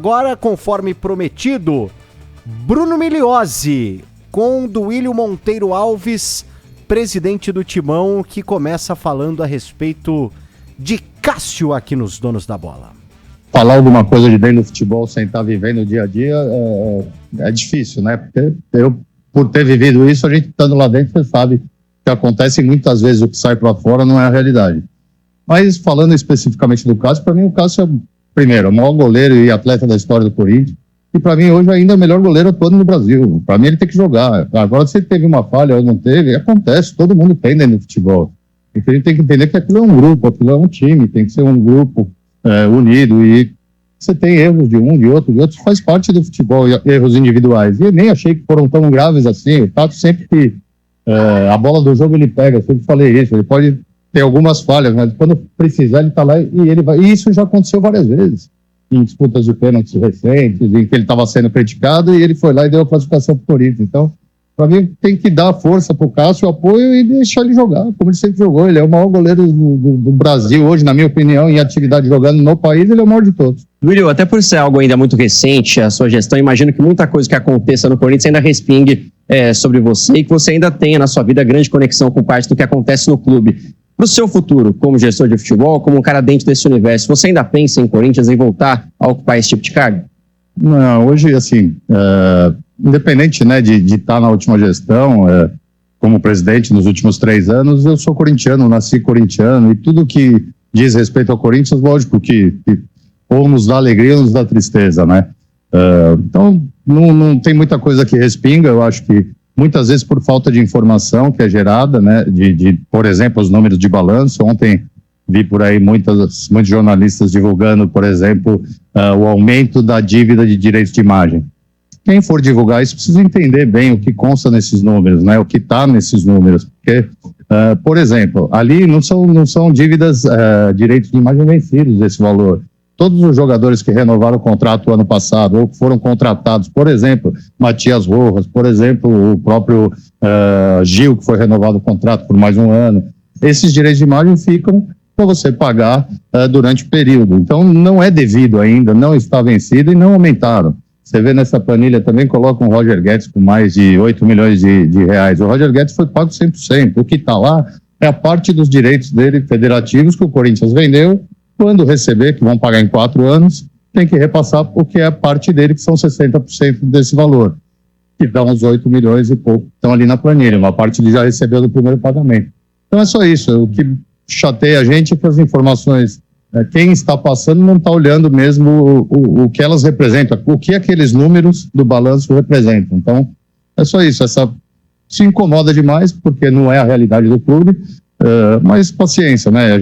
Agora, conforme prometido, Bruno Migliozzi com Duílio Monteiro Alves, presidente do Timão, que começa falando a respeito de Cássio aqui nos Donos da Bola. Falar alguma coisa de dentro do futebol sem estar vivendo o dia a dia é difícil, né? Porque por ter vivido isso, a gente estando lá dentro, você sabe que acontece muitas vezes o que sai para fora não é a realidade. Mas falando especificamente do Cássio, para mim o Cássio é, primeiro, o maior goleiro e atleta da história do Corinthians, e para mim hoje ainda é o melhor goleiro atuando no Brasil. Para mim ele tem que jogar. Agora, se ele teve uma falha ou não teve, acontece, todo mundo tem dentro do futebol. Então a gente tem que entender que aquilo é um grupo, aquilo é um time, tem que ser um grupo unido, e você tem erros de um, de outro, faz parte do futebol, erros individuais. E eu nem achei que foram tão graves assim. O Tato sempre que a bola do jogo ele pega, eu sempre falei isso, ele pode ter algumas falhas, mas quando precisar ele tá lá e ele vai. E isso já aconteceu várias vezes, em disputas de pênaltis recentes, em que ele estava sendo criticado e ele foi lá e deu a classificação pro Corinthians. Então, para mim, tem que dar força pro Cássio, apoio e deixar ele jogar, como ele sempre jogou. Ele é o maior goleiro do Brasil hoje, na minha opinião, em atividade jogando no país, ele é o maior de todos. Duílio, até por ser algo ainda muito recente, a sua gestão, imagino que muita coisa que aconteça no Corinthians ainda respingue sobre você e que você ainda tenha na sua vida grande conexão com parte do que acontece no clube. Para o seu futuro, como gestor de futebol, como um cara dentro desse universo, você ainda pensa em Corinthians, em voltar a ocupar esse tipo de cargo? Não, hoje, assim, independente, né, de estar na última gestão, como presidente nos últimos 3 anos, eu sou corintiano, nasci corintiano, e tudo que diz respeito ao Corinthians, lógico que ou nos dá alegria ou nos dá tristeza, né? Então, não tem muita coisa que respinga. Eu acho que muitas vezes por falta de informação que é gerada, né, por exemplo, os números de balanço. Ontem vi por aí muitos jornalistas divulgando, por exemplo, o aumento da dívida de direitos de imagem. Quem for divulgar isso precisa entender bem o que consta nesses números, né, o que está nesses números. Porque, por exemplo, ali não são dívidas, direitos de imagem vencidos esse valor. Todos os jogadores que renovaram o contrato ano passado ou foram contratados, por exemplo, Matias Rojas, por exemplo, o próprio Gil, que foi renovado o contrato por mais um ano, esses direitos de imagem ficam para você pagar durante o período. Então, não é devido ainda, não está vencido e não aumentaram. Você vê nessa planilha também, coloca o Roger Guedes com mais de 8 milhões de reais. O Roger Guedes foi pago 100%. O que está lá é a parte dos direitos dele federativos que o Corinthians vendeu. Quando receber, que vão pagar em 4 anos, tem que repassar o que é a parte dele, que são 60% desse valor, que dá uns 8 milhões e pouco, estão ali na planilha. Uma parte ele já recebeu do primeiro pagamento. Então é só isso. O que chateia a gente é que as informações, quem está passando não está olhando mesmo o que elas representam, o que aqueles números do balanço representam. Então é só isso. Se incomoda demais, porque não é a realidade do clube. Mas paciência, né?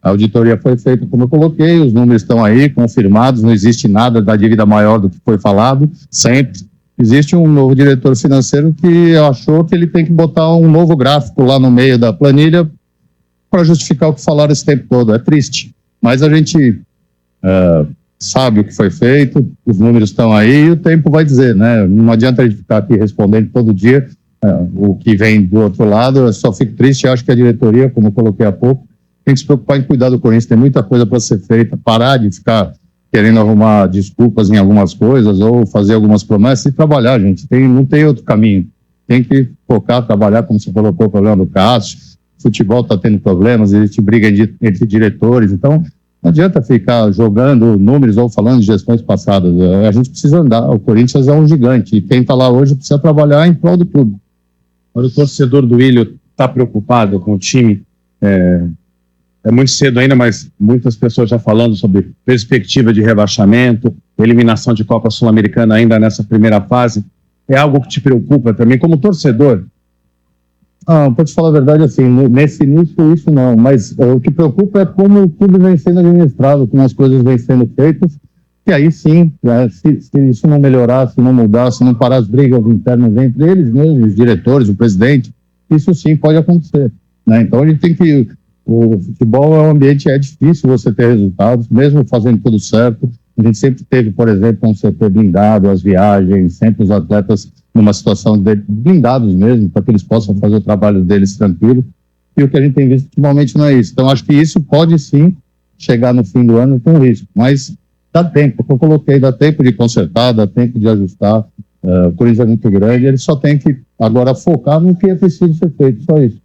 A auditoria foi feita como eu coloquei, os números estão aí confirmados, não existe nada da dívida maior do que foi falado, sempre. Existe um novo diretor financeiro que achou que ele tem que botar um novo gráfico lá no meio da planilha para justificar o que falaram esse tempo todo. É triste, mas a gente sabe o que foi feito, os números estão aí e o tempo vai dizer, né? Não adianta a gente ficar aqui respondendo todo dia o que vem do outro lado. Eu só fico triste. Acho que a diretoria, como eu coloquei há pouco, tem que se preocupar em cuidar do Corinthians. Tem muita coisa para ser feita, parar de ficar querendo arrumar desculpas em algumas coisas ou fazer algumas promessas e trabalhar, gente. Não tem outro caminho. Tem que focar, trabalhar, como você colocou o problema do Cássio. O futebol está tendo problemas, existe briga entre diretores. Então, não adianta ficar jogando números ou falando de gestões passadas. A gente precisa andar. O Corinthians é um gigante e quem está lá hoje precisa trabalhar em prol do clube. O torcedor do Duílio está preocupado com o time. É muito cedo ainda, mas muitas pessoas já falando sobre perspectiva de rebaixamento, eliminação de Copa Sul-Americana ainda nessa primeira fase. É algo que te preocupa também como torcedor? Para te falar a verdade, assim, nesse início isso não, mas o que preocupa é como o clube vem sendo administrado, como as coisas vêm sendo feitas. E aí sim, se isso não melhorar, se não mudar, se não parar as brigas internas entre eles mesmos, os diretores, o presidente, isso sim pode acontecer, né? Então a gente tem que... O futebol é um ambiente, é difícil você ter resultados, mesmo fazendo tudo certo. A gente sempre teve, por exemplo, um setor blindado, as viagens, sempre os atletas numa situação de blindados mesmo, para que eles possam fazer o trabalho deles tranquilo. E o que a gente tem visto ultimamente não é isso. Então acho que isso pode sim chegar no fim do ano com risco, mas dá tempo, eu coloquei, dá tempo de consertar, dá tempo de ajustar. O Corinthians é muito grande, ele só tem que agora focar no que é preciso ser feito, só isso.